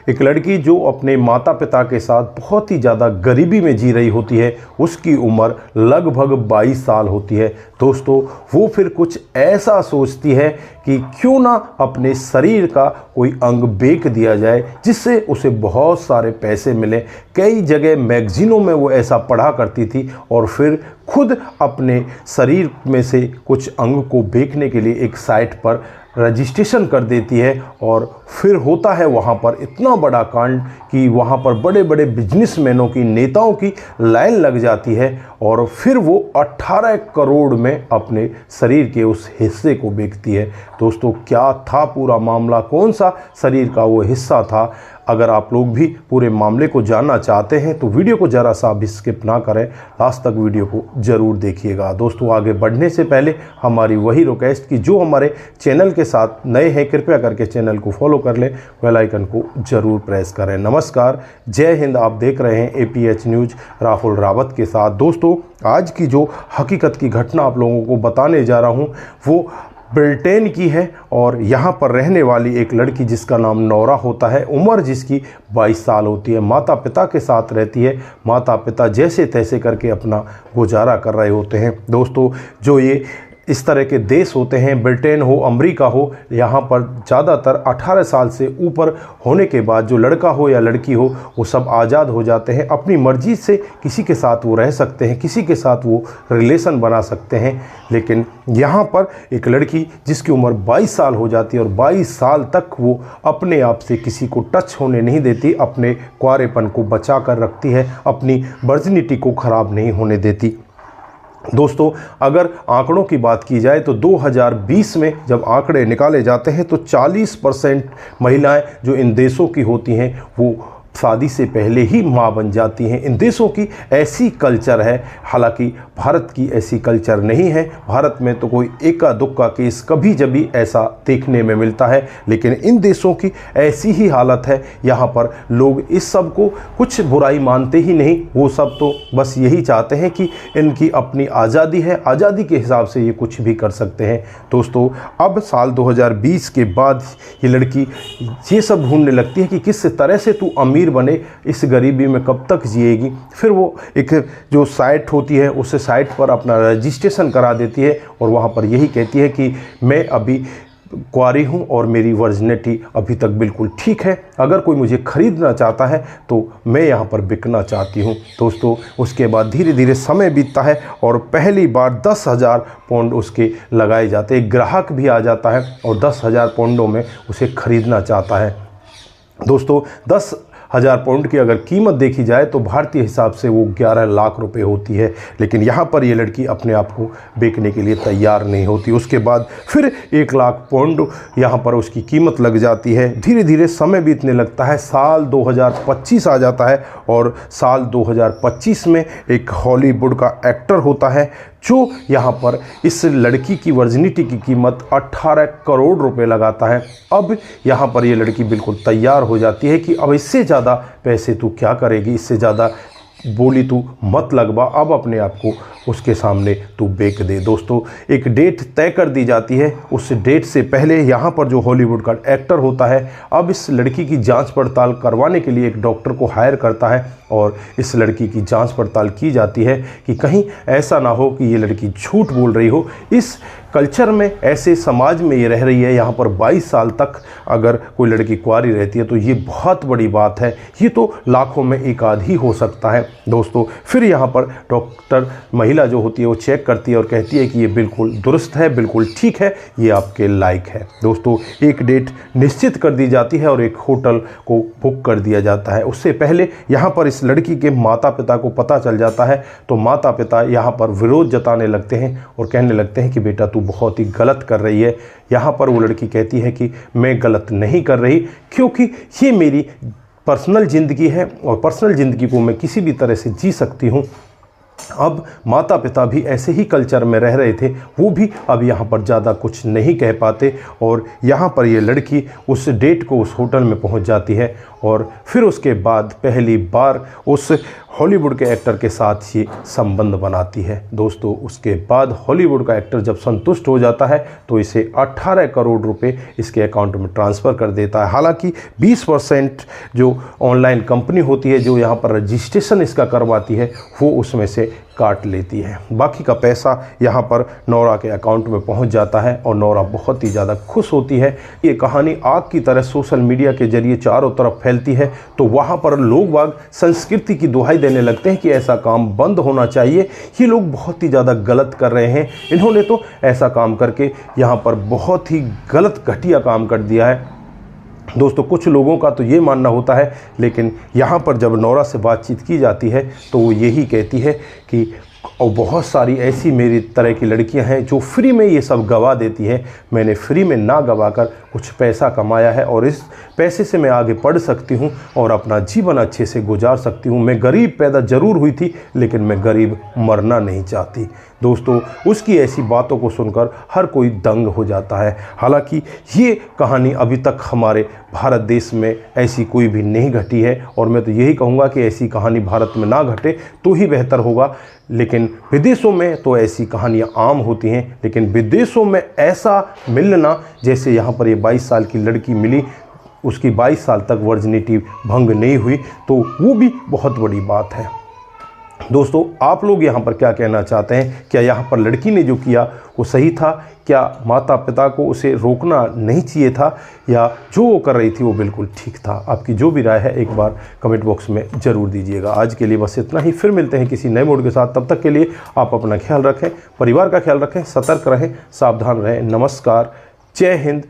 एक लड़की जो अपने माता पिता के साथ बहुत ही ज़्यादा गरीबी में जी रही होती है, उसकी उम्र लगभग 22 साल होती है। दोस्तों, वो फिर कुछ ऐसा सोचती है कि क्यों ना अपने शरीर का कोई अंग बेच दिया जाए जिससे उसे बहुत सारे पैसे मिले। कई जगह मैगजीनों में वो ऐसा पढ़ा करती थी और फिर खुद अपने शरीर में से कुछ अंग को बेचने के लिए एक साइट पर रजिस्ट्रेशन कर देती है और फिर होता है वहाँ पर इतना बड़ा कांड कि वहाँ पर बड़े बड़े बिजनेसमैनों की, नेताओं की लाइन लग जाती है और फिर वो 18 करोड़ में अपने शरीर के उस हिस्से को बेचती है। दोस्तों, क्या था पूरा मामला, कौन सा शरीर का वो हिस्सा था? अगर आप लोग भी पूरे मामले को जानना चाहते हैं तो वीडियो को ज़रा सा भी स्किप ना करें, लास्ट तक वीडियो को ज़रूर देखिएगा। दोस्तों, आगे बढ़ने से पहले हमारी वही रिक्वेस्ट कि जो हमारे चैनल के साथ नए हैं कृपया करके चैनल को फॉलो कर लें, बेल आइकन को ज़रूर प्रेस करें। नमस्कार, जय हिंद। आप देख रहे हैं APH न्यूज़ राहुल रावत के साथ। दोस्तों, आज की जो हकीकत की घटना आप लोगों को बताने जा रहा हूँ वो ब्रिटेन की है और यहाँ पर रहने वाली एक लड़की जिसका नाम नौरा होता है, उम्र जिसकी 22 साल होती है, माता पिता के साथ रहती है। माता पिता जैसे तैसे करके अपना गुजारा कर रहे होते हैं। दोस्तों, जो ये इस तरह के देश होते हैं, ब्रिटेन हो, अमेरिका हो, यहाँ पर ज़्यादातर 18 साल से ऊपर होने के बाद जो लड़का हो या लड़की हो वो सब आज़ाद हो जाते हैं। अपनी मर्ज़ी से किसी के साथ वो रह सकते हैं, किसी के साथ वो रिलेशन बना सकते हैं। लेकिन यहाँ पर एक लड़की जिसकी उम्र 22 साल हो जाती है और 22 साल तक वो अपने आप से किसी को टच होने नहीं देती, अपने कुंवारेपन को बचा कर रखती है, अपनी वर्जिनिटी को ख़राब नहीं होने देती। दोस्तों, अगर आंकड़ों की बात की जाए तो 2020 में जब आंकड़े निकाले जाते हैं तो 40% महिलाएं जो इन देशों की होती हैं वो शादी से पहले ही माँ बन जाती हैं। इन देशों की ऐसी कल्चर है, हालांकि भारत की ऐसी कल्चर नहीं है। भारत में तो कोई एका दुक्का केस कभी जभी ऐसा देखने में मिलता है, लेकिन इन देशों की ऐसी ही हालत है। यहाँ पर लोग इस सब को कुछ बुराई मानते ही नहीं, वो सब तो बस यही चाहते हैं कि इनकी अपनी आज़ादी है, आज़ादी के हिसाब से ये कुछ भी कर सकते हैं। दोस्तों, अब साल 2020 के बाद ये लड़की ये सब ढूंढने लगती है कि किस तरह से तू अमीर बने, इस गरीबी में कब तक जिएगी। फिर वो एक जो साइट होती है उस साइट पर अपना रजिस्ट्रेशन करा देती है और वहाँ पर यही कहती है कि मैं अभी कुंवारी हूँ और मेरी वर्जिनिटी अभी तक बिल्कुल ठीक है, अगर कोई मुझे ख़रीदना चाहता है तो मैं यहाँ पर बिकना चाहती हूँ। दोस्तों, उसके बाद धीरे धीरे समय बीतता है और पहली बार 10,000 पाउंड उसके लगाए जाते हैं। ग्राहक भी आ जाता है और 10,000 पाउंडों में उसे ख़रीदना चाहता है। दोस्तों, 10,000 पाउंड की अगर कीमत देखी जाए तो भारतीय हिसाब से वो 11 लाख रुपए होती है, लेकिन यहाँ पर ये लड़की अपने आप को बेचने के लिए तैयार नहीं होती। उसके बाद फिर 1 लाख पाउंड यहाँ पर उसकी कीमत लग जाती है। धीरे धीरे समय बीतने लगता है, साल 2025 आ जाता है और साल 2025 में एक हॉलीवुड का एक्टर होता है जो यहाँ पर इस लड़की की वर्जिनिटी की कीमत 18 करोड़ रुपए लगाता है। अब यहाँ पर ये लड़की बिल्कुल तैयार हो जाती है कि अब इससे ज़्यादा पैसे तू क्या करेगी, इससे ज़्यादा बोली तू मत लगवा, अब अपने आप को उसके सामने तू बेच दे। दोस्तों, एक डेट तय कर दी जाती है। उस डेट से पहले यहाँ पर जो हॉलीवुड का एक्टर होता है अब इस लड़की की जांच पड़ताल करवाने के लिए एक डॉक्टर को हायर करता है और इस लड़की की जांच पड़ताल की जाती है कि कहीं ऐसा ना हो कि ये लड़की झूठ बोल रही हो। इस कल्चर में, ऐसे समाज में ये रह रही है, यहाँ पर 22 साल तक अगर कोई लड़की कुंवारी रहती है तो ये बहुत बड़ी बात है, ये तो लाखों में एक आध ही हो सकता है। दोस्तों, फिर यहाँ पर डॉक्टर महिला जो होती है वो चेक करती है और कहती है कि ये बिल्कुल दुरुस्त है, बिल्कुल ठीक है, ये आपके लायक है। दोस्तों, एक डेट निश्चित कर दी जाती है और एक होटल को बुक कर दिया जाता है। उससे पहले यहाँ पर इस लड़की के माता पिता को पता चल जाता है तो माता पिता यहाँ पर विरोध जताने लगते हैं और कहने लगते हैं कि बेटा तू बहुत ही गलत कर रही है। यहाँ पर वो लड़की कहती है कि मैं गलत नहीं कर रही, क्योंकि ये मेरी पर्सनल ज़िंदगी है और पर्सनल ज़िंदगी को मैं किसी भी तरह से जी सकती हूँ। अब माता पिता भी ऐसे ही कल्चर में रह रहे थे, वो भी अब यहाँ पर ज़्यादा कुछ नहीं कह पाते और यहाँ पर ये लड़की उस डेट को उस होटल में पहुँच जाती है और फिर उसके बाद पहली बार उस हॉलीवुड के एक्टर के साथ ही संबंध बनाती है। दोस्तों उसके बाद हॉलीवुड का एक्टर जब संतुष्ट हो जाता है तो इसे 18 करोड़ रुपए इसके अकाउंट में ट्रांसफ़र कर देता है। हालांकि 20% जो ऑनलाइन कंपनी होती है जो यहाँ पर रजिस्ट्रेशन इसका करवाती है वो उसमें से काट लेती है। बाकी का पैसा यहाँ पर नौरा के अकाउंट में पहुँच जाता है और नौरा बहुत ही ज़्यादा खुश होती है। ये कहानी आग की तरह सोशल मीडिया के जरिए चारों तरफ फैलती है तो वहाँ पर लोग बाग संस्कृति की दुहाई देने लगते हैं कि ऐसा काम बंद होना चाहिए, ये लोग बहुत ही ज़्यादा गलत कर रहे हैं, इन्होंने तो ऐसा काम करके यहाँ पर बहुत ही गलत घटिया काम कर दिया है। दोस्तों कुछ लोगों का तो ये मानना होता है, लेकिन यहाँ पर जब नौरा से बातचीत की जाती है तो वो यही कहती है कि और बहुत सारी ऐसी मेरी तरह की लड़कियां हैं जो फ्री में ये सब गवा देती हैं। मैंने फ्री में ना गवाकर कुछ पैसा कमाया है और इस पैसे से मैं आगे पढ़ सकती हूँ और अपना जीवन अच्छे से गुजार सकती हूँ। मैं गरीब पैदा ज़रूर हुई थी लेकिन मैं गरीब मरना नहीं चाहती। दोस्तों उसकी ऐसी बातों को सुनकर हर कोई दंग हो जाता है। हालांकि ये कहानी अभी तक हमारे भारत देश में ऐसी कोई भी नहीं घटी है और मैं तो यही कहूँगा कि ऐसी कहानी भारत में ना घटे तो ही बेहतर होगा। लेकिन विदेशों में तो ऐसी कहानियाँ आम होती हैं, लेकिन विदेशों में ऐसा मिलना जैसे यहाँ पर ये 22 साल की लड़की मिली, उसकी 22 साल तक वर्जिनिटी भंग नहीं हुई, तो वो भी बहुत बड़ी बात है। दोस्तों आप लोग यहाँ पर क्या कहना चाहते हैं? क्या यहाँ पर लड़की ने जो किया वो सही था? क्या माता पिता को उसे रोकना नहीं चाहिए था, या जो वो कर रही थी वो बिल्कुल ठीक था? आपकी जो भी राय है एक बार कमेंट बॉक्स में ज़रूर दीजिएगा। आज के लिए बस इतना ही, फिर मिलते हैं किसी नए मोड के साथ। तब तक के लिए आप अपना ख्याल रखें, परिवार का ख्याल रखें, सतर्क रहें, सावधान रहें। नमस्कार, जय हिंद,